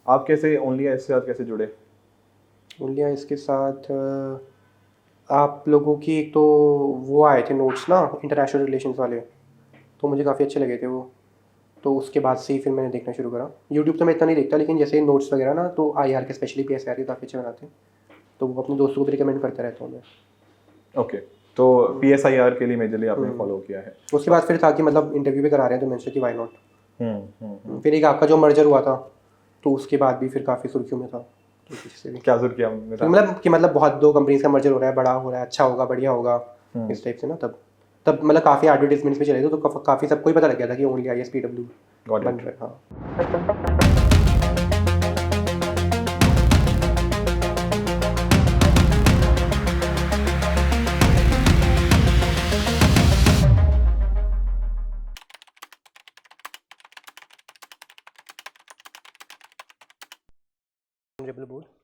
आप कैसे OnlyIAS के साथ कैसे जुड़े? OnlyIAS के साथ आप लोगों की एक तो वो आए थे नोट्स ना, इंटरनेशनल रिलेशंस वाले, तो मुझे काफ़ी अच्छे लगे थे वो, तो उसके बाद से ही फिर मैंने देखना शुरू करा। यूट्यूब तो मैं इतना नहीं देखता, लेकिन जैसे नोट्स वगैरह ना, तो IR के स्पेशली PSR के काफ़ी अच्छे बनाते हैं, तो वो अपने दोस्तों को भी रिकमेंड करता रहता हूँ मैं। ओके, तो PSIR के लिए मेजरली आपने फॉलो किया है। उसके बाद फिर था कि मतलब इंटरव्यू भी करा रहे हैं तो मैंने सोचा कि वाई नॉट। फिर एक आपका जो मर्जर हुआ था, तो उसके बाद भी फिर काफ़ी सुर्खियों में था। तो किसी से भी क्या सुर्खियाँ में था? मतलब बहुत दो कंपनीज का मर्जर हो रहा है, बड़ा हो रहा है, अच्छा होगा, बढ़िया होगा, इस टाइप से ना। तब मतलब काफ़ी एडवर्टीजमेंट्स भी चले थे, तो काफ़ी सबको ही पता लग गया था कि OnlyIAS PW बन रहा है। हाँ।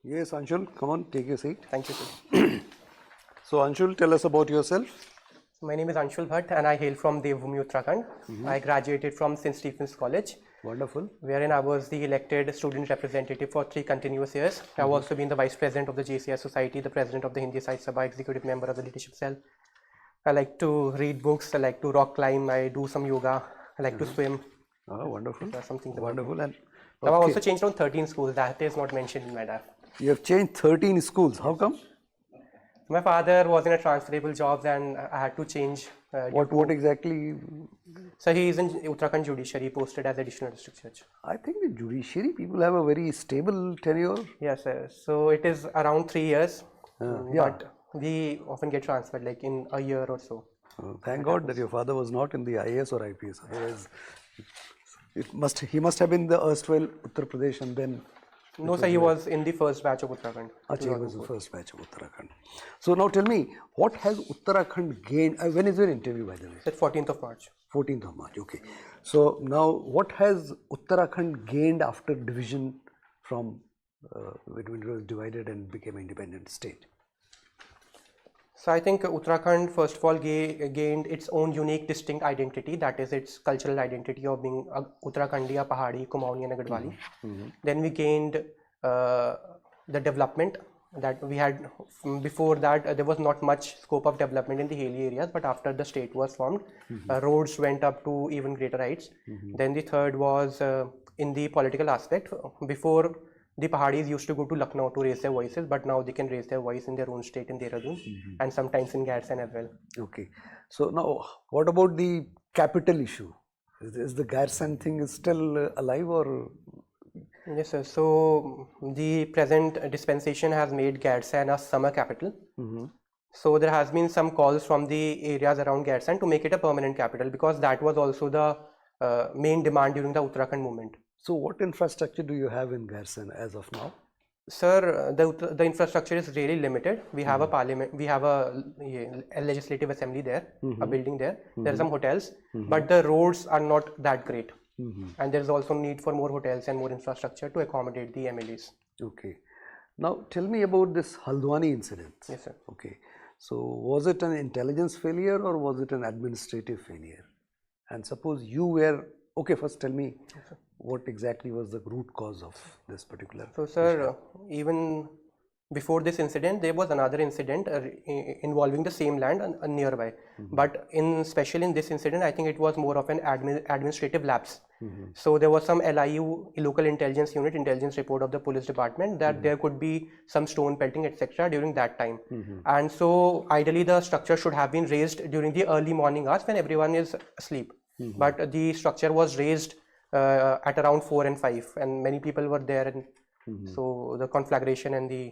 Yes, Anshul, come on, take your seat. Thank you, sir. So, Anshul, tell us about yourself. My name is ANSHUL BHATT and I hail from 𝐓𝐢𝐦𝐞𝐬𝐿, Uttarakhand. I graduated from St. Stephen's College. Wonderful. Wherein I was the elected student representative for 3 continuous years. I've also been the vice president of the JCI Society, the president of the Hindi Sahitya Sabha, executive member of the leadership cell. I like to read books, I like to rock climb, I do some yoga, I like to swim. Oh, wonderful. Something Wonderful. And I've also changed around 13 schools, that is not mentioned in my DAF. you have changed 13 schools. How come? My father was in a transferable job and I had to change. What exactly? So he is in Uttarakhand Judiciary, posted as additional district judge. I think the judiciary people have a very stable tenure. Yes, sir. So it is around 3 years, yeah. but we often get transferred like in a year or so. Thank God that your father was not in the IAS or IPS. Otherwise, he must have been the erstwhile Uttar Pradesh and then. No, sir, he was in the first batch of Uttarakhand. He was the first batch of Uttarakhand. So now tell me, what has Uttarakhand gained? When is your interview, by the way? It's 14th of March. 14th of March, okay. So now what has Uttarakhand gained after division from when it was divided and became an independent state? So I think Uttarakhand first of all gained its own unique distinct identity, that is its cultural identity of being Uttarakhandi, a Pahadi, Kumaoni and a Gadwali. Then we gained the development that we had. Before that there was not much scope of development in the hilly areas, but after the state was formed, roads went up to even greater heights. Then the third was in the political aspect. Before, the Pahadis used to go to Lucknow to raise their voices, but now they can raise their voice in their own state in Dehradun and sometimes in Gairsan as well. Okay. So now what about the capital issue? Is the Gairsan thing still alive or? Yes, sir. So the present dispensation has made Gairsan a summer capital. So there has been some calls from the areas around Gairsan to make it a permanent capital, because that was also the main demand during the Uttarakhand movement. So what infrastructure do you have in Gairsan as of now? Sir, the infrastructure is really limited. We have a parliament, we have a legislative assembly there, a building there. There are some hotels, but the roads are not that great. And there is also need for more hotels and more infrastructure to accommodate the MLAs. Okay. Now tell me about this Haldwani incident. Yes, sir. Okay. So was it an intelligence failure or was it an administrative failure? And suppose you were, okay, first tell me what exactly was the root cause of this particular. So sir, even before this incident, there was another incident involving the same land nearby. But especially in this incident, I think it was more of an administrative lapse. So there was some LIU, local intelligence unit, intelligence report of the police department, that there could be some stone pelting, etc. during that time. And so ideally the structure should have been raised during the early morning hours when everyone is asleep. But the structure was raised at around 4 and 5, and many people were there, and so the conflagration and the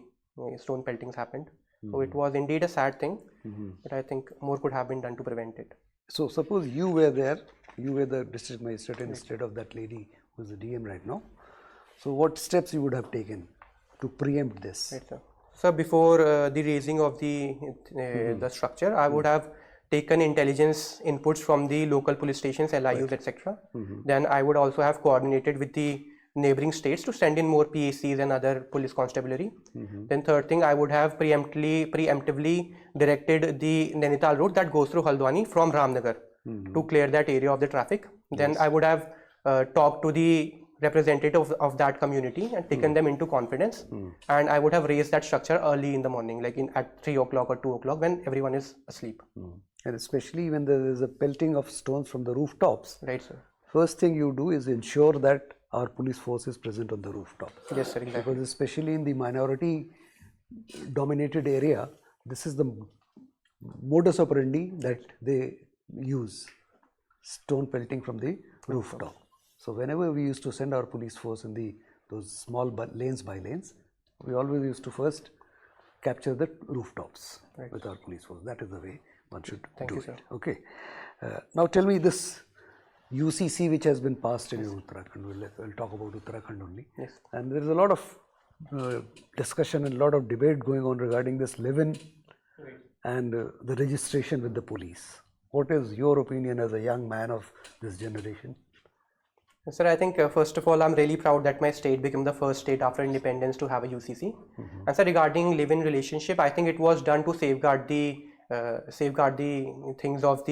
stone peltings happened. So it was indeed a sad thing, but I think more could have been done to prevent it. So suppose you were there, you were the district magistrate instead of that lady who is the DM right now. So what steps you would have taken to preempt this? Right, sir. So before the raising of the structure, I would have taken intelligence inputs from the local police stations, LIUs, etc. Then I would also have coordinated with the neighboring states to send in more PACs and other police constabulary. Then third thing, I would have preemptively directed the Nainital road that goes through Haldwani from Ramnagar to clear that area of the traffic. Then I would have talked to the representative of that community and taken them into confidence, and I would have raised that structure early in the morning, like at 3 o'clock or 2 o'clock when everyone is asleep. And especially when there is a pelting of stones from the rooftops. Right, sir. First thing you do is ensure that our police force is present on the rooftop. Yes, sir, exactly. Because especially in the minority dominated area, this is the modus operandi that they use, stone pelting from the rooftop. So whenever we used to send our police force in those small lanes by lanes, we always used to first capture the rooftops with our police force. That is the way one should do it. Sir. Okay. Now tell me this UCC which has been passed in Uttarakhand. We'll talk about Uttarakhand only. Yes. And there is a lot of discussion and a lot of debate going on regarding this live-in and the registration with the police. What is your opinion as a young man of this generation? Sir, I think first of all, I'm really proud that my state became the first state after independence to have a UCC. And so regarding live-in relationship, I think it was done to safeguard the things of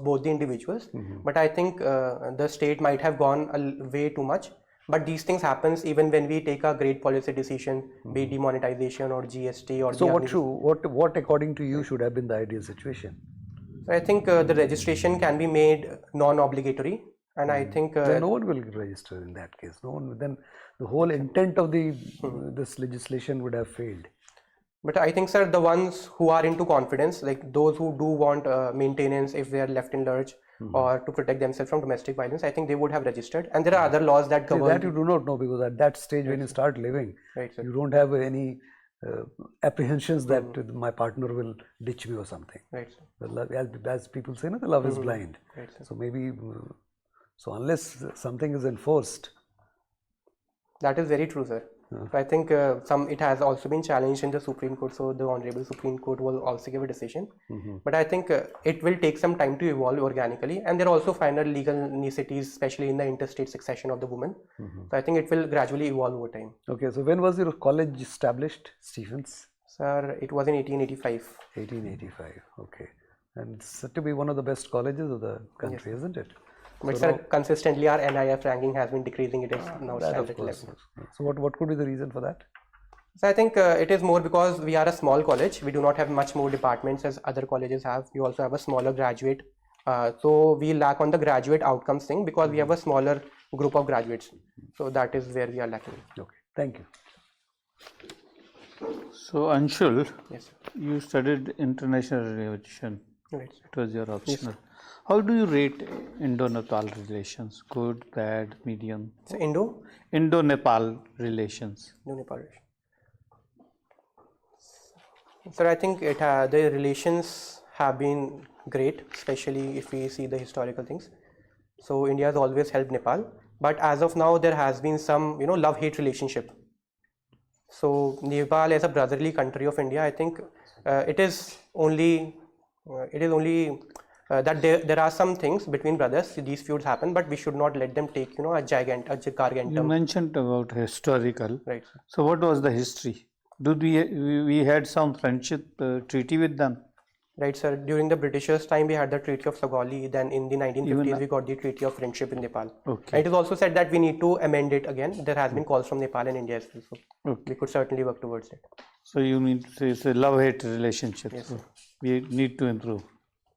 both the individuals. But I think the state might have gone way too much. But these things happens even when we take a great policy decision, be it demonetization or GST or. So what according to you should have been the ideal situation? So I think the registration can be made non-obligatory, and I think then no one will register in that case. No one. Then the whole intent of this legislation would have failed. But I think, sir, the ones who are into confidence, like those who do want maintenance if they are left in lurch or to protect themselves from domestic violence, I think they would have registered. And there are other laws that govern. That you do not know, because at that stage when you start living, you don't have any apprehensions that my partner will ditch me or something. Right. As people say, the love is blind. Right, so maybe, so unless something is enforced. That is very true, sir. So I think it has also been challenged in the Supreme Court, so the Honorable Supreme Court will also give a decision. But I think it will take some time to evolve organically, and there are also final legal niceties, especially in the interstate succession of the woman. So I think it will gradually evolve over time. Okay, so when was your college established, Stephens? Sir, it was in 1885. 1885, okay. And it's said to be one of the best colleges of the country, isn't it? But so sir, consistently our NIF ranking has been decreasing. It is now standard 11. So what could be the reason for that? So I think it is more because we are a small college. We do not have much more departments as other colleges have. We also have a smaller graduate. So we lack on the graduate outcomes thing because we have a smaller group of graduates. So that is where we are lacking. Okay, thank you. So Anshul, yes, sir. You studied international relations. Right, It was your optional. Yes. How do you rate Indo-Nepal relations? Good, bad, medium? So Indo-Nepal relations. Indo-Nepal relations. Sir, I think the relations have been great, especially if we see the historical things. So India has always helped Nepal, but as of now there has been some love-hate relationship. So Nepal as a brotherly country of India, I think it is only that there are some things between brothers. These feuds happen, but we should not let them take a gargantum. You mentioned about historical. Right. So what was the history? Did we had some friendship treaty with them? Right, sir. During the Britishers' time, we had the Treaty of Sagali. Then in the 1950s, we got the Treaty of Friendship in Nepal. Okay. And it is also said that we need to amend it again. There has been calls from Nepal and India as well. So we could certainly work towards it. So you mean to say it's a love-hate relationship. Yes, so sir. We need to improve.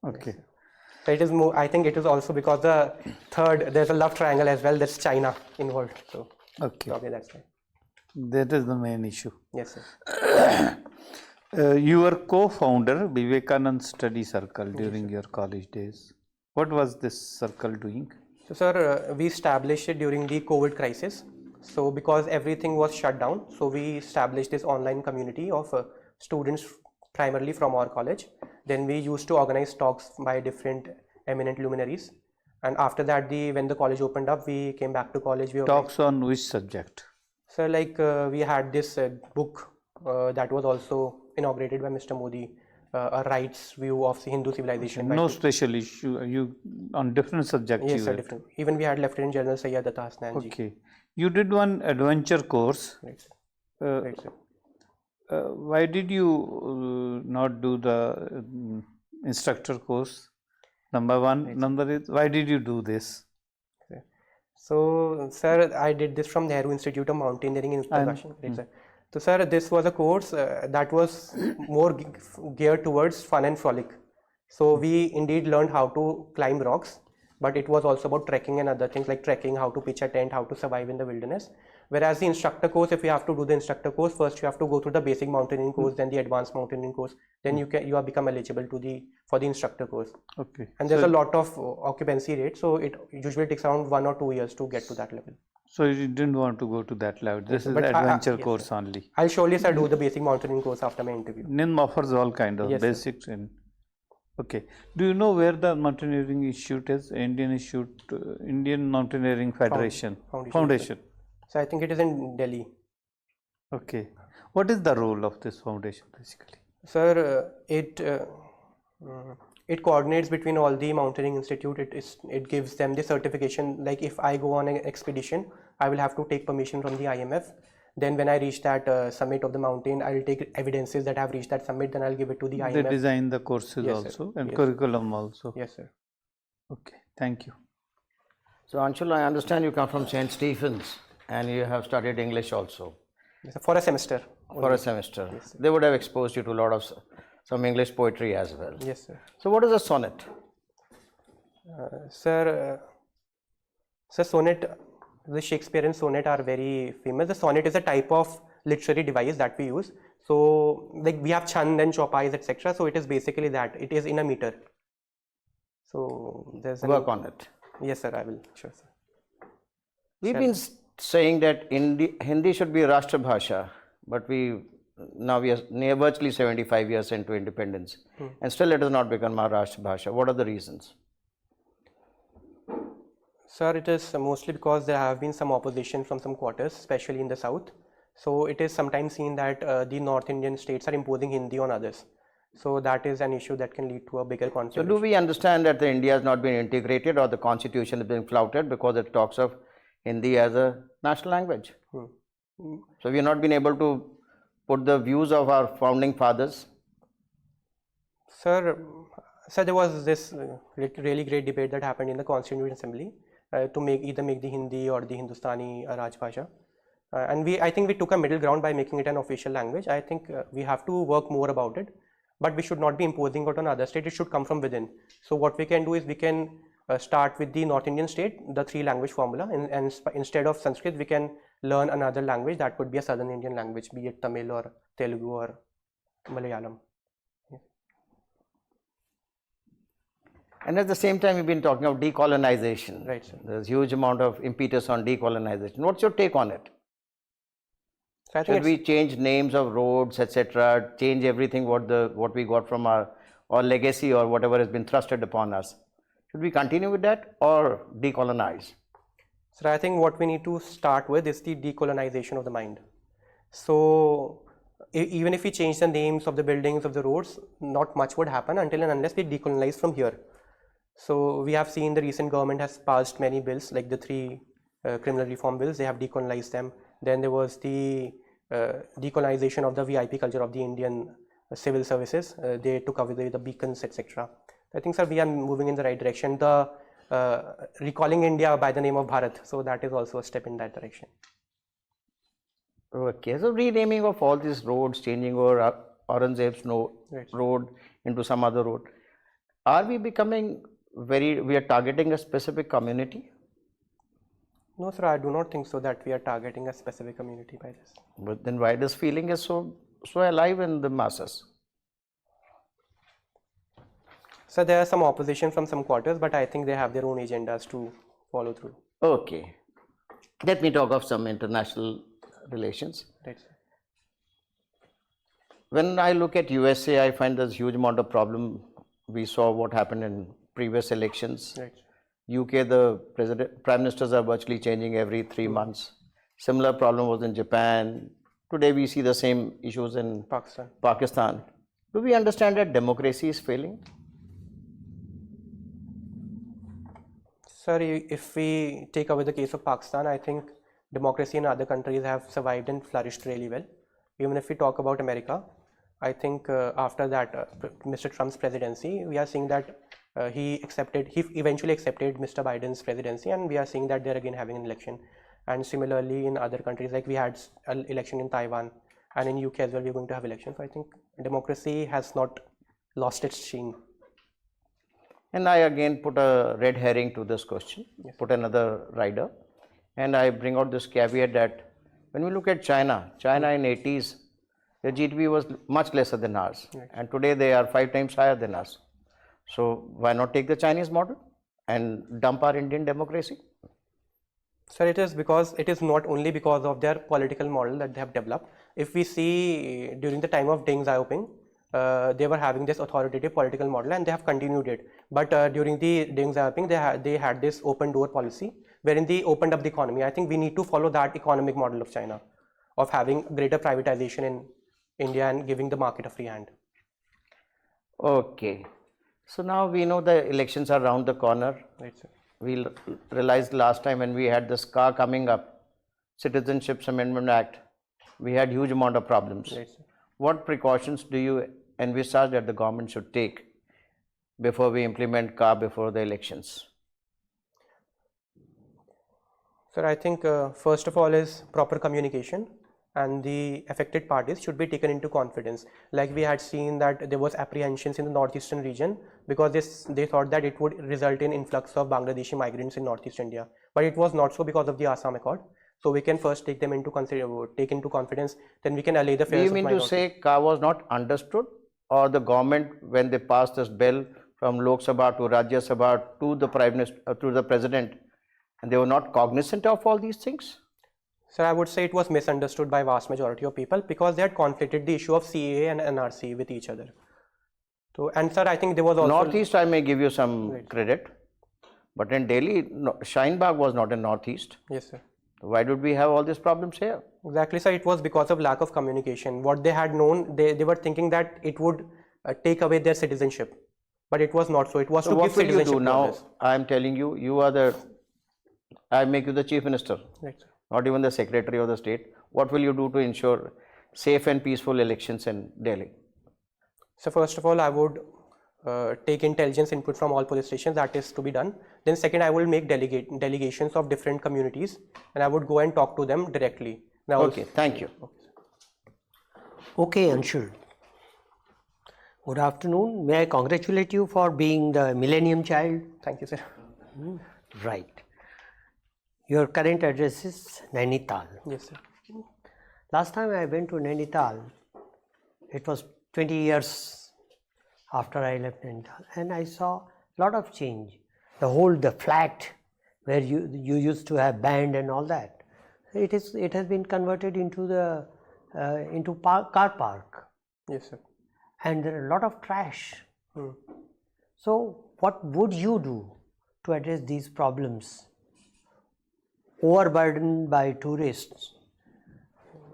Okay. Yes, so it is more. I think it is also because there's a love triangle as well. There's China involved. So okay. Probably that's why. That is the main issue. Yes, sir. You were co-founder Vivekanand Study Circle during your college days. What was this circle doing? So, sir, we established it during the COVID crisis. So, because everything was shut down, so we established this online community of students primarily from our college. Then we used to organize talks by different eminent luminaries. And after that, when the college opened up, we came back to college. Talks on which subject? So, like we had this book that was also inaugurated by Mr. Modi, a rights view of the Hindu civilization. No special issue. You on different subjects? Yes, sir, different. Even we had Lieutenant General Syed Atta Hasnan ji. Okay. You did one adventure course. Right, sir. Right, sir. Why did you not do the instructor course? Number one. Right, number is, why did you do this? So, sir, I did this from Nehru Institute of Mountaineering in Uttarakhand. Right, sir. So, sir, this was a course that was more geared towards fun and frolic. So, we indeed learned how to climb rocks, but it was also about trekking and other things like trekking, how to pitch a tent, how to survive in the wilderness. Whereas the instructor course, if you have to do the instructor course, first you have to go through the basic mountaineering course, then the advanced mountaineering course, then you are become eligible to for the instructor course. Okay. And there's a lot of occupancy rate, so it usually takes around 1 or 2 years to get to that level. So you didn't want to go to that level. This is But the adventure yes, course sir. only. I'll surely, sir, do the basic mountaineering course after my interview. NIM offers all kind of Yes, sir. basic training. Okay. Do you know where the Mountaineering Institute is? Indian Mountaineering Federation. Foundation. So I think it is in Delhi. Okay. What is the role of this foundation basically? Sir, it coordinates between all the mountaineering institute. It gives them the certification. Like if I go on an expedition, I will have to take permission from the IMF. Then when I reach that summit of the mountain, I will take evidences that I have reached that summit. Then I'll give it to the IMF. They design the courses Yes, also sir. and Yes. curriculum also. Yes, sir. Okay. Thank you. So Anshul, I understand you come from St. Stephen's and you have studied English also Yes, sir. For a semester. for a semester. They would have exposed you to a lot of some English poetry as well. Yes, sir. So what is a sonnet? Sir, sonnet, the Shakespearean sonnet are very famous. The sonnet is a type of literary device that we use. So, like we have chand and chaupais, etc. So, it is basically that. It is in a meter. So, there's Work on it. Yes, sir, I will. Sure, sir. We've been saying that Hindi should be Rashtra Bhasha, but now we are virtually 75 years into independence and still it has not become our Rashtra Bhasha. What are the reasons? Sir, it is mostly because there have been some opposition from some quarters, especially in the south. So, it is sometimes seen that the North Indian states are imposing Hindi on others. So, that is an issue that can lead to a bigger conflict. So do we understand that India has not been integrated or the constitution has been flouted because it talks of Hindi as a national language? So we have not been able to put the views of our founding fathers. Sir, there was this really great debate that happened in the Constituent Assembly to either make the Hindi or the Hindustani a Rajbhasha. And I think we took a middle ground by making it an official language. I think we have to work more about it, but we should not be imposing it on other states. It should come from within. So what we can do is we can start with the North Indian state, the 3-language formula, and instead of Sanskrit, we can learn another language that could be a Southern Indian language, be it Tamil or Telugu or Malayalam. And at the same time, we've been talking of decolonization. Right, sir. There's huge amount of impetus on decolonization. What's your take on it? So I think Should we change names of roads, etc., change everything what we got from our legacy or whatever has been thrusted upon us? Should we continue with that or decolonize? So I think what we need to start with is the decolonization of the mind. So even if we change the names of the buildings, of the roads, not much would happen until and unless we decolonize from here. So we have seen the recent government has passed many bills, like the 3 criminal reform bills. They have decolonized them. Then there was the decolonization of the VIP culture of the Indian civil services. They took away the beacons, etc. I think, sir, we are moving in the right direction. The recalling India by the name of Bharat, so that is also a step in that direction. Okay, so renaming of all these roads, changing over Aurangzeb's road into some other road. Are we becoming we are targeting a specific community? No, sir, I do not think so that we are targeting a specific community by this. But then why this feeling is so alive in the masses? So there is some opposition from some quarters, but I think they have their own agendas to follow through. Okay, let me talk of some international relations. Right, sir. When I look at USA, I find there's huge amount of problem. We saw what happened in previous elections. Right. UK, the prime ministers are virtually changing every 3 months. Similar problem was in Japan. Today we see the same issues in Pakistan. Do we understand that democracy is failing? Sir, if we take away the case of Pakistan, I think democracy in other countries have survived and flourished really well. Even if we talk about America, I think after that, Mr. Trump's presidency, we are seeing that he eventually accepted Mr. Biden's presidency, and we are seeing that they're again having an election. And similarly in other countries, like we had an election in Taiwan, and in UK as well, we're going to have elections. So I think democracy has not lost its sheen. And I again put a red herring to this question, put another rider, and I bring out this caveat that when we look at China in 80s, their GDP was much lesser than ours, and today they are 5 times higher than us. So why not take the Chinese model and dump our Indian democracy? Sir, it is not only because of their political model that they have developed. If we see during the time of Deng Xiaoping, they were having this authoritative political model and they have continued it. But during the Deng Xiaoping, they had this open door policy wherein they opened up the economy. I think we need to follow that economic model of China, of having greater privatization in India and giving the market a free hand. Okay. So now we know the elections are around the corner. Right, sir. We realized last time when we had this car coming up, Citizenship Amendment Act, we had huge amount of problems. Right, sir. What precautions do you envisage that the government should take before we implement car before the elections? Sir, I think first of all is proper communication, and the affected parties should be taken into confidence. Like we had seen that there was apprehensions in the northeastern region because they thought that it would result in influx of Bangladeshi migrants in northeast India, but it was not so because of the Assam Accord. So we can first take them into confidence, then we can allay the fears. Do you mean to say car was not understood, or the government, when they passed this bill from Lok Sabha to Rajya Sabha to the Prime Minister, to the President, and they were not cognizant of all these things? Sir, I would say it was misunderstood by vast majority of people because they had conflated the issue of CAA and NRC with each other. So, and sir, I think there was also... Northeast, I may give you some credit, but in Delhi, Shine Bagh was not in Northeast. Yes, sir. Why did we have all these problems here? Exactly, sir. It was because of lack of communication. What they had known, they were thinking that it would take away their citizenship, but it was not so. It was so to what give will you citizenship. do now? I am telling you, you are the... I make you the Chief Minister, Right, sir. not even the Secretary of the State. What will you do to ensure safe and peaceful elections in Delhi? So first of all, I would take intelligence input from all police stations. That is to be done. Then second, I will make delegations of different communities, and I would go and talk to them directly. Now, okay, thank you. Okay, Anshul. Good afternoon. May I congratulate you for being the Millennium Child? Thank you, sir. Right. Your current address is Nainital. Yes, sir. Last time I went to Nainital, it was 20 years after I left Nainital, and I saw a lot of change. The flat where you used to have band and all that, it has been converted into the car park, Yes, sir. and there are a lot of trash. So what would you do to address these problems, overburdened by tourists,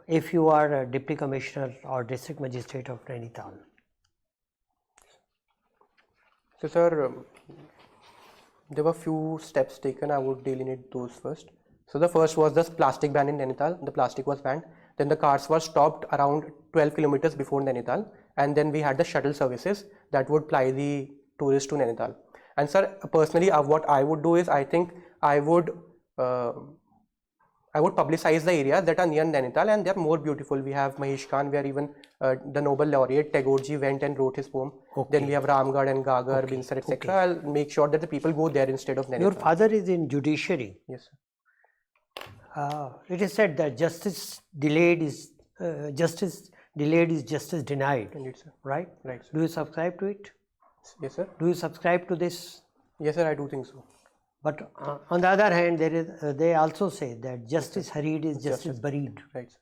if you are a Deputy Commissioner or District Magistrate of Nainital? So, sir, there were few steps taken. I would delineate those first. So the first was the plastic ban in Nainital. The plastic was banned. Then the cars were stopped around 12 kilometers before Nainital, and then we had the shuttle services that would ply the tourists to Nainital. And sir, personally, what I would do is, I think I would publicize the areas that are near Nainital, and they are more beautiful. We have Mahesh Khan, where even the Nobel laureate Tagore ji went and wrote his poem. Then we have Ramgarh and Gagar, Binsar, etc. I'll make sure that the people go there instead of Nainital. Your father is in judiciary. Yes, sir. It is said that justice delayed is justice denied. Indeed, sir. Right? Right, sir. Do you subscribe to it? Yes, sir. Do you subscribe to this? Yes, sir. I do think so. But on the other hand, they also say that justice hurried is justice buried. Right, sir.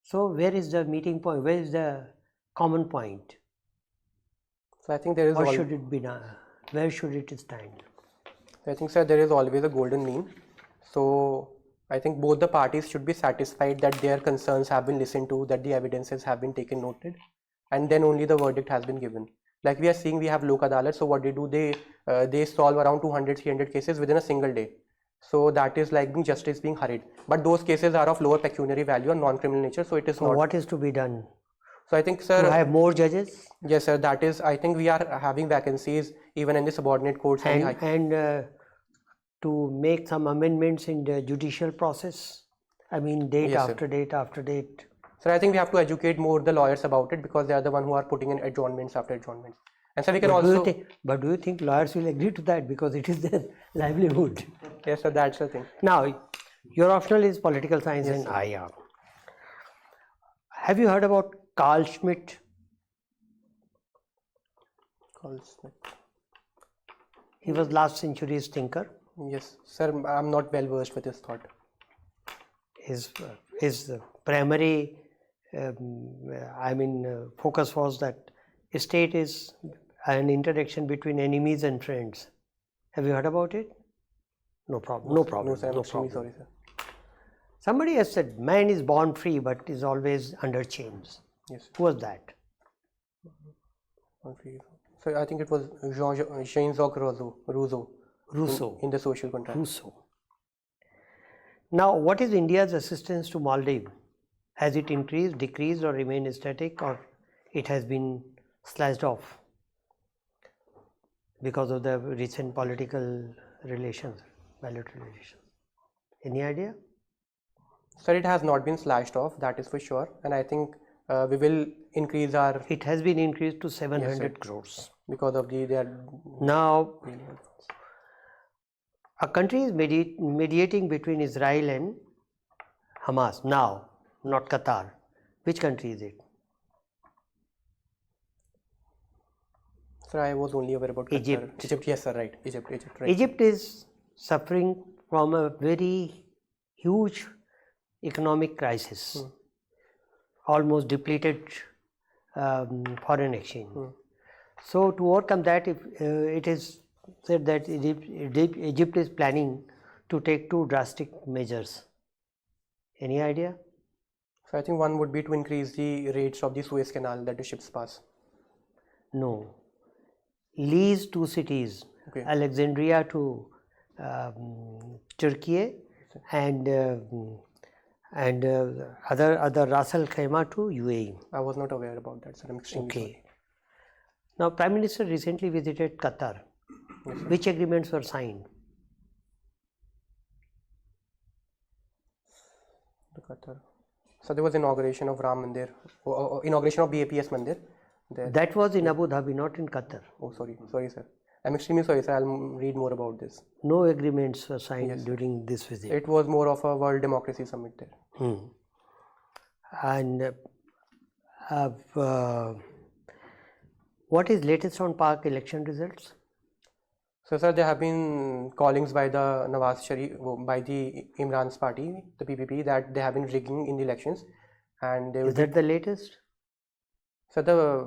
So where is the meeting point? Where is the common point? So I think there is. Or should it be done? Where should it stand? I think, sir, there is always a golden mean. So I think both the parties should be satisfied that their concerns have been listened to, that the evidences have been taken noted, and then only the verdict has been given. Like we are seeing, we have Lok Adalat. So what they do, they solve around 200-300 cases within a single day. So that is like justice being hurried. But those cases are of lower pecuniary value and non-criminal nature. So it is So not. what is to be done? So I think, To sir, have more judges yes, sir, that is, I think we are having vacancies even in the subordinate courts and the high. and to make some amendments in the judicial process. I mean, date Yes, sir. after date after date. So I think we have to educate more the lawyers about it, because they are the one who are putting in adjournments after adjournments. And so we can But also, do you think lawyers will agree to that, because it is their livelihood? yes, sir, that's the thing. Now, your optional is political science and IR. Have you heard about Carl Schmitt? He was last century's thinker. Yes, sir, I'm not well versed with this thought. His primary focus was that state is an interaction between enemies and friends. Have you heard about it? No problem. No problem. No, sir, I'm No extremely problem. sorry, sir. Somebody has said man is born free but is always under chains. Yes, Who was that? so I think it was Jean-Jacques Rousseau in the social contract. Rousseau. Now, what is India's assistance to Maldives? Has it increased, decreased, or remained static, or it has been slashed off because of the recent political relations, bilateral relations? Any idea? Sir, it has not been slashed off, that is for sure. And I think we will increase our, It has been increased to 700 crores. because of their Now, a country is mediating between Israel and Hamas now, not Qatar. Which country is it? Sir, I was only aware about Qatar. Egypt. Egypt, yes, sir, right. Egypt, right. Egypt is suffering from a very huge economic crisis, almost depleted foreign exchange. So to overcome that, it is said that Egypt is planning to take 2 drastic measures. Any idea? So I think one would be to increase the rates of the Suez Canal that the ships pass. No. Lease 2 cities, Okay. Alexandria to Turkey, and other Ras Al Khaimah to UAE. I was not aware about that, sir. I'm extremely sorry. Now, Prime Minister recently visited Qatar. Which agreements were signed? The Qatar. So there was inauguration of Ram Mandir, inauguration of BAPS Mandir. There. That was in Abu Dhabi, not in Qatar. Oh, sorry, sir. I'm extremely sorry, sir. I'll read more about this. No agreements were signed during this visit. It was more of a World Democracy Summit there. And what is latest on Pak election results? So, sir, there have been callings by the Nawaz Sharif, by the Imran's party, the PPP, that they have been rigging in the elections, and they Is that the latest? So the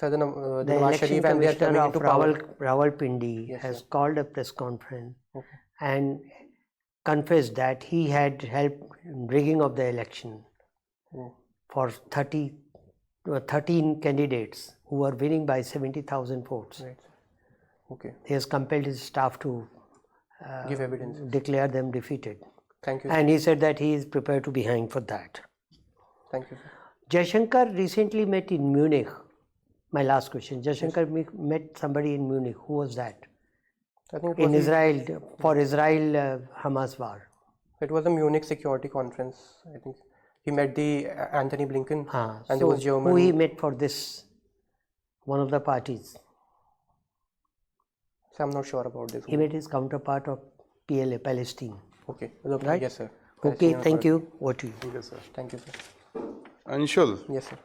The Nawaz election Sharif and they are commissioner coming of into power. Rawalpindi Yes, has sir. called a press conference and confessed that he had helped in rigging of the election for 13 candidates who were winning by 70,000 votes. Right. Okay. He has compelled his staff to Give evidence. declare them defeated. Thank you. And he said that he is prepared to be hanged for that. Thank you, sir. Jaishankar recently met in Munich. My last question. Jaishankar met somebody in Munich. Who was that? I think it In was Israel, for Israel-Hamas war. it was a Munich security conference. I think he met the Anthony Blinken, and So there was German. who he met for this? One of the parties. So I'm not sure about this. He met his counterpart of PLA, Palestine. Okay. Right? Yes, sir. Okay, thank you. What to you? Yes, sir. Thank you, sir. Anshul, Yes, sir.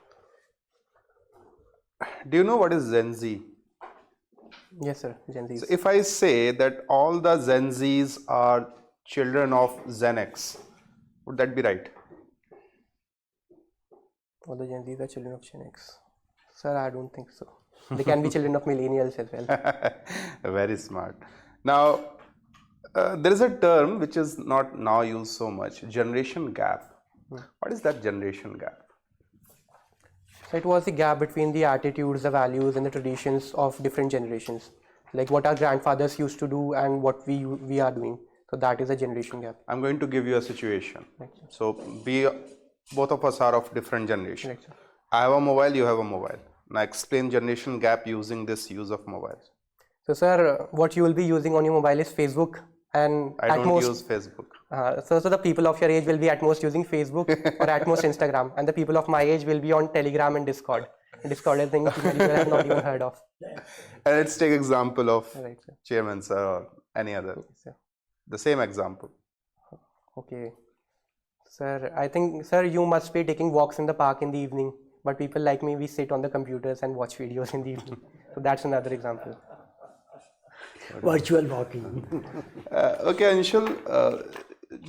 do you know what is Gen Z? Yes, sir. Gen Zs. So if I say that all the Gen Zs are children of Gen X, would that be right? All the Gen Zs are children of Gen X. Sir, I don't think so. They can be children of millennials as well. Very smart. Now, there is a term which is not now used so much, generation gap. What is that generation gap? So it was the gap between the attitudes, the values, and the traditions of different generations. Like what our grandfathers used to do and what we are doing. So that is a generation gap. I'm going to give you a situation. So be both of us are of different generation. Right, sir. I have a mobile, you have a mobile. Now explain generation gap using this use of mobile. So, sir, what you will be using on your mobile is Facebook, and I at don't most, use Facebook. so the people of your age will be at most using Facebook or at most Instagram, and the people of my age will be on Telegram and Discord. Discord is thing many people have not even heard of. And let's take example of Right, sir. chairman sir or any other. Sir. The same example. Okay. Sir, I think, sir, you must be taking walks in the park in the evening, but people like me, we sit on the computers and watch videos in the evening. So that's another example. Virtual walking. Okay, Anshul,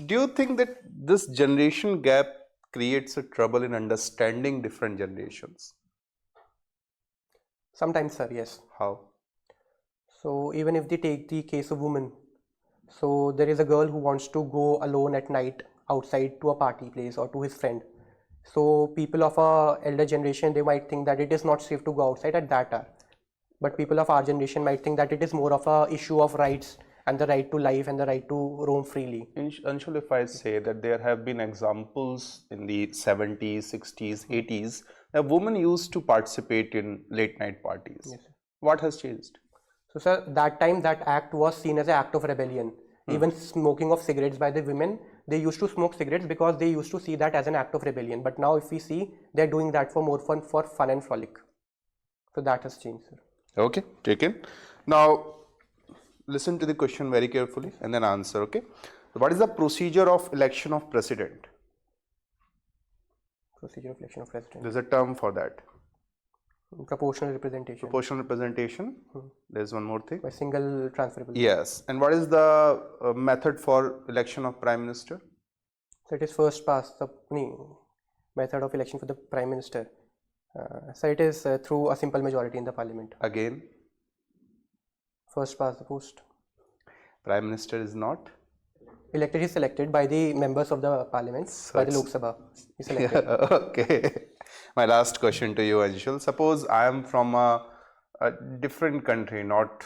do you think that this generation gap creates a trouble in understanding different generations? Sometimes, sir, yes. How? So even if they take the case of women, so there is a girl who wants to go alone at night outside to a party place or to his friend. So people of our elder generation, they might think that it is not safe to go outside at that hour. But people of our generation might think that it is more of a issue of rights and the right to life and the right to roam freely. Anshul, if I say that there have been examples in the 70s, 60s, 80s, that women used to participate in late night parties. Yes, sir. What has changed? So, sir, that time that act was seen as an act of rebellion. Even smoking of cigarettes by the women, they used to smoke cigarettes because they used to see that as an act of rebellion. But now if we see, they're doing that for more fun, for fun and frolic. So that has changed, sir. Okay, taken. Now, listen to the question very carefully and then answer, okay? So what is the procedure of election of president? Procedure of election of president. There's a term for that. Proportional representation. Proportional representation. There's one more thing. By single transferable. Yes. And what is the method for election of prime minister? So it is first past the method of election for the prime minister. So it is through a simple majority in the parliament. Again, First past the post. prime minister is not. Elected is selected by the members of the parliament, by the Lok Sabha. Is selected. Okay. My last question to you, Anshul. Suppose I am from a different country, not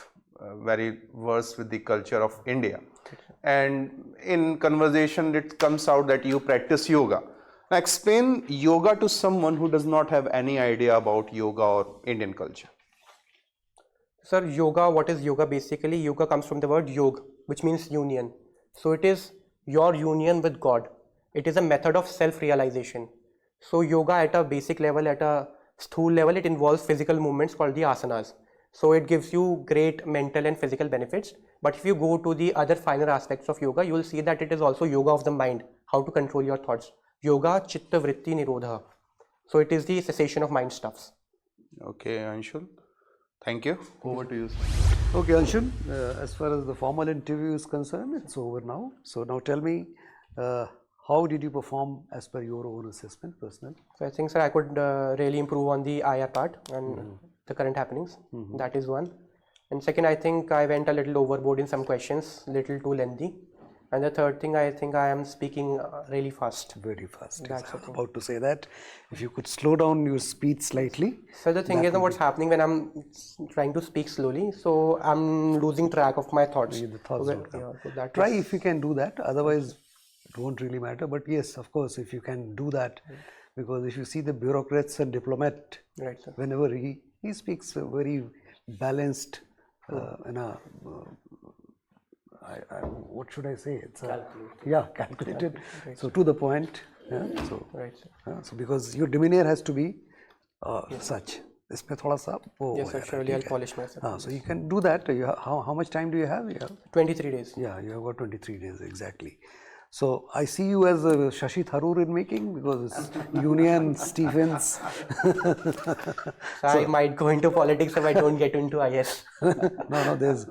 very versed with the culture of India. And in conversation, it comes out that you practice yoga. Now, explain yoga to someone who does not have any idea about yoga or Indian culture. Sir, yoga, what is yoga basically? Yoga comes from the word yog, which means union. So it is your union with God. It is a method of self-realization. So yoga at a basic level, at a sthul level, it involves physical movements called the asanas. So it gives you great mental and physical benefits. But if you go to the other finer aspects of yoga, you will see that it is also yoga of the mind, how to control your thoughts. Yoga chitta vritti nirodha. So it is the cessation of mind stuffs. Okay, Anshul. Thank you. Over to you. Okay, Anshul, as far as the formal interview is concerned, it's over now. So now tell me, how did you perform as per your own assessment, personal? So I think, sir, I could really improve on the IR part and the current happenings. That is one. And second, I think I went a little overboard in some questions, little too lengthy. And the third thing, I think I am speaking really fast. Very fast. That's Yes, the I'm thing. about to say that. If you could slow down your speed slightly. So the thing is, what's happening when I'm trying to speak slowly, so I'm losing track of my thoughts. The thoughts So don't come. yeah, so that Try is- if you can do that, otherwise it won't really matter. But yes, of course, if you can do that, because if you see the bureaucrats and diplomat, Right, sir. whenever he speaks very balanced in a what should I say? It's calculated. So to the point. Yeah, so Right, sir. so because your demeanor has to be such. इसमें थोड़ा सा वो Yes, sir. है, Surely I'll ठीक है? polish myself. So you can do that. How much time do you have? 23 days. Yeah, you have got 23 days exactly. So I see you as a Shashi Tharoor in making, because it's Union, Stephens. So I might go into politics if I don't get into IS. No, this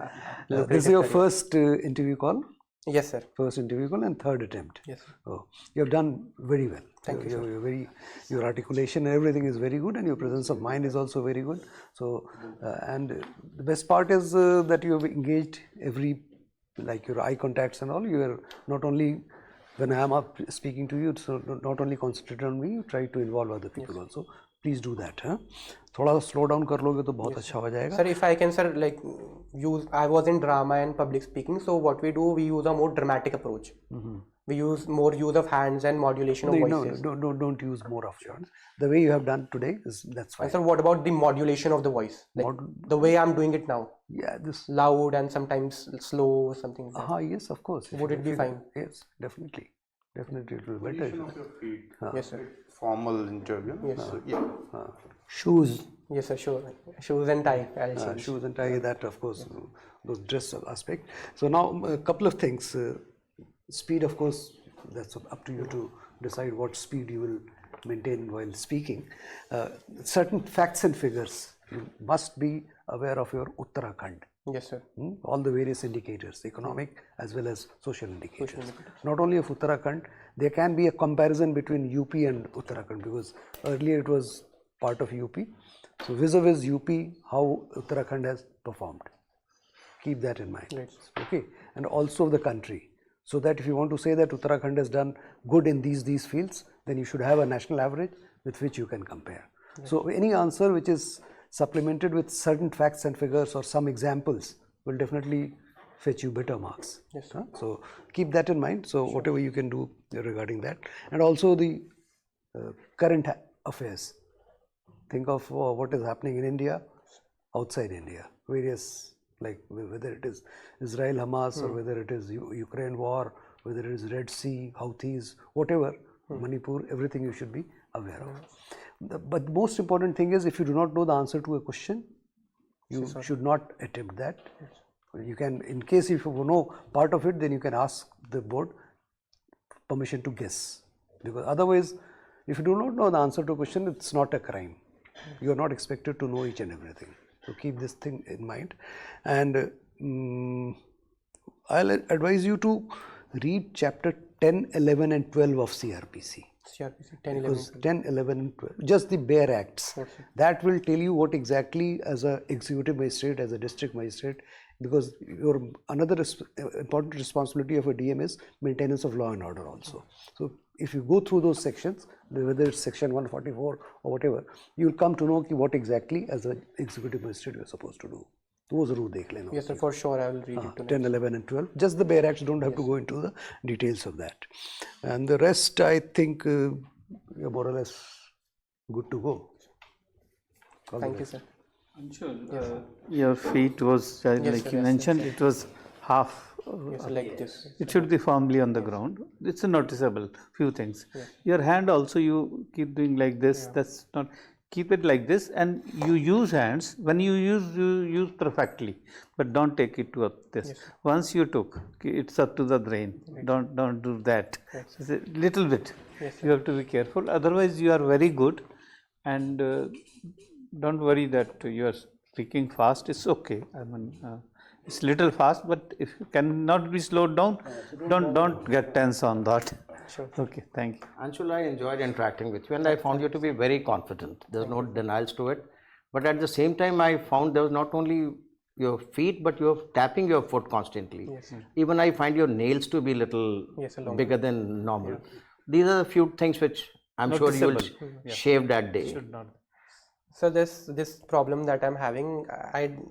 is your first interview call, Yes, sir. first interview call and third attempt. Yes, sir. Oh, you have done very well. Thank you, sir. You're very, your articulation and everything is very good, and your presence of mind is also very good. So, and the best part is that you have engaged every, like your eye contacts and all. You are not only, when I am up speaking to you, so not only concentrate on me, you try to involve other people also. Please do that. Huh? थोड़ा slow down कर लोगे तो बहुत अच्छा हो जाएगा. Sir, if I can, sir, like use, I was in drama and public speaking, so what we do, we use a more dramatic approach. we use more use of hands and modulation of No, voices. don't use more of yours. The way you have done today that's fine. And sir, what about the modulation of the voice? Like the way I'm doing it now, Yeah, this. loud and sometimes slow or something like that. Yes, of course. Would it be fine? Yes, definitely. Definitely, it will be better. Position of your feet. Yes, sir. Formal interview. Yes. So, yeah. Shoes. Yes, sir, sure. Shoes and tie, I'll change. Shoes and tie, that of course, those dress aspect. So now a couple of things. Speed, of course, that's up to you to decide what speed you will maintain while speaking. Certain facts and figures, you must be aware of your Uttarakhand. Yes, sir. All the various indicators, economic as well as social indicators. Not only of Uttarakhand, there can be a comparison between UP and Uttarakhand, because earlier it was part of UP. So vis-a-vis UP, how Uttarakhand has performed. Keep that in mind. Right. Okay, and also the country. So that if you want to say that Uttarakhand has done good in these fields, then you should have a national average with which you can compare. Right. So any answer which is supplemented with certain facts and figures or some examples will definitely fetch you better marks. Yes. So keep that in mind. So whatever you can do regarding that, and also the current affairs. Think of what is happening in India, outside India, various, like whether it is Israel, Hamas, or whether it is Ukraine war, whether it is Red Sea, Houthis, whatever, Manipur, everything you should be aware of. But the most important thing is, if you do not know the answer to a question, you should not attempt that. You can, in case if you know part of it, then you can ask the board permission to guess. Because otherwise, if you do not know the answer to a question, it's not a crime. You are not expected to know each and everything. So keep this thing in mind. And I'll advise you to read chapter 10, 11 and 12 of CRPC. CRPC 10, 11. Because 10, 11 and 12, just the bare acts, that will tell you what exactly, as a executive magistrate, as a district magistrate, because your another important responsibility of a DM is maintenance of law and order also. So if you go through those sections, whether it's section 144 or whatever, you will come to know what exactly as an executive magistrate you are supposed to do. Yes, sir, for sure I will read it tonight. 10, 11 and 12, just the bare acts, don't have to go into the details of that. And the rest, I think you're more or less good to go. Thank you, sir. ANSHUL, your feet was, like you mentioned, it was half. Yes, like this. It should be firmly on the ground. It's a noticeable few things. Your hand also, you keep doing like this. That's not. Keep it like this, and you use hands. When you use perfectly, but don't take it to this. Yes. Once you took, it's up to the brain. Right. Don't do that. Yes. It's a little bit. Yes, you have to be careful. Otherwise, you are very good, and don't worry that you are speaking fast. It's okay. I mean, it's little fast, but if you cannot be slowed down, don't get tense on that. Sure. Okay, thank you. Anshul, I enjoyed interacting with you, and I found you to be very confident. There's no denials to it. But at the same time, I found there was not only your feet, but you're tapping your foot constantly. Yes. Even I find your nails to be little bigger than normal. Yeah. These are the few things which I'm sure you will shave that day. Should not. So this problem that I'm having,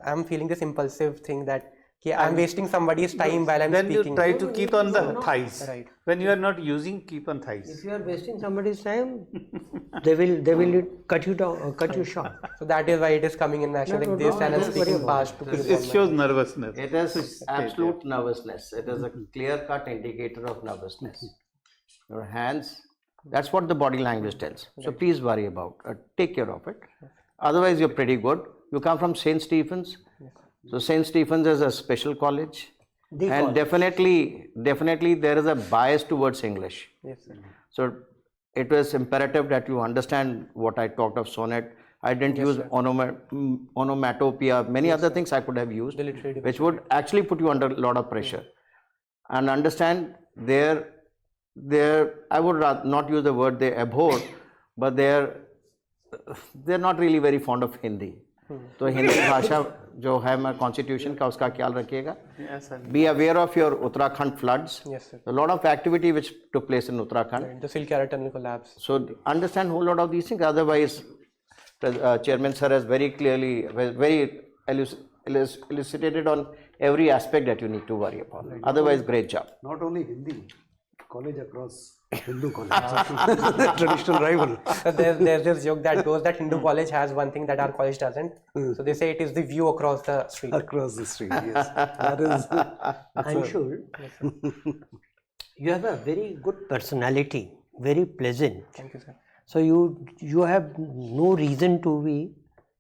I'm feeling this impulsive thing that I'm wasting somebody's time while I'm speaking. Then you try to keep on the thighs. Right. When you are not using, keep on thighs. If you are wasting somebody's time, they will cut you down, cut you short. So that is why it is coming in action like this, and I'm speaking fast to people. It shows nervousness. It is absolute nervousness. It is a clear-cut indicator of nervousness. Your hands, that's what the body language tells. So please worry about it. Take care of it. Otherwise, you're pretty good. You come from St. Stephen's. So St. Stephen's is a special college, and definitely there is a bias towards English. Yes, sir. So it was imperative that you understand what I talked of sonnet. I didn't use onomatopoeia, many other things I could have used, which would actually put you under a lot of pressure. And understand I would not use the word they abhor, but they're not really very fond of Hindi. तो हिंदी भाषा जो है मैं constitution का उसका ख्याल रखिएगा. Be aware of your Uttarakhand floods. Yes, sir. A lot of activity which took place in Uttarakhand. Right. The Silkyara tunnel collapse. So understand a whole lot of these things. Otherwise, Chairman Sir has very clearly, very elucidated on every aspect that you need to worry about. Right. Otherwise, great job. Not only Hindi, college across Hindu college. Traditional rival. So there's this joke that goes that Hindu college has one thing that our college doesn't. So they say it is the view across the street. Across the street, yes. That is. Anshul, you have a very good personality, very pleasant. Thank you, sir. So you have no reason to be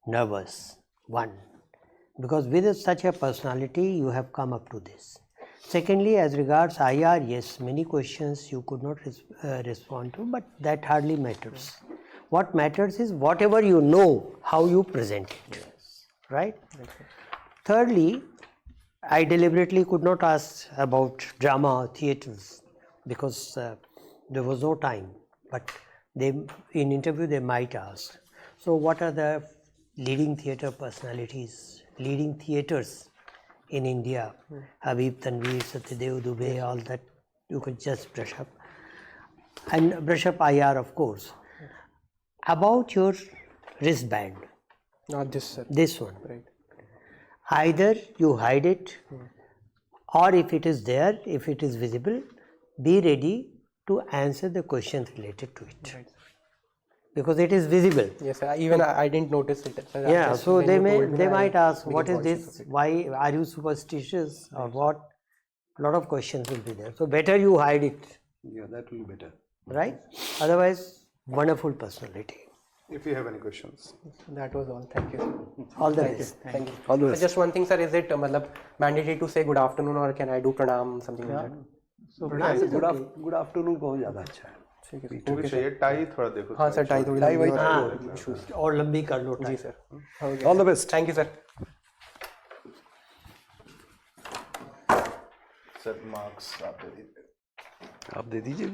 nervous. One, because with such a personality, you have come up to this. Secondly, as regards IR, yes, many questions you could not respond to, but that hardly matters. What matters is whatever you know, how you present it, right? Thirdly, I deliberately could not ask about drama, theatres, because there was no time, but in interview they might ask. So what are the leading theatre personalities, leading theatres in India? Habib, Tanveer, Satyadev, Dubey, all that you could just brush up. And brush up IR, of course. About your wristband, Not this, sir. this one. Right. Either you hide it, or if it is there, if it is visible, be ready to answer the questions related to it. Right. Because it is visible. Yes, sir. Even I didn't notice it. Yeah, Just so when they you told me, they I might ask, became what is conscious this? of it. Why are you superstitious or what? A lot of questions will be there. So better you hide it, Yeah, that will be better. right? Otherwise, wonderful personality. If you have any questions. That was all. Thank you, sir. All the best. Thank you. All the So best. just one thing, sir. Is it mandatory to say good afternoon, or can I do pranam, something like that? Good afternoon को ज़्यादा अच्छा है. ठीक है sir. तुम्हें चाहिए tie थोड़ा देखो. हाँ सर, टाई थोड़ी लंबी हाँ, और लंबी कर लो जी tie. Sir. All the best. Thank you sir. Sir marks आप दे दीजिए. आप दे दीजिए.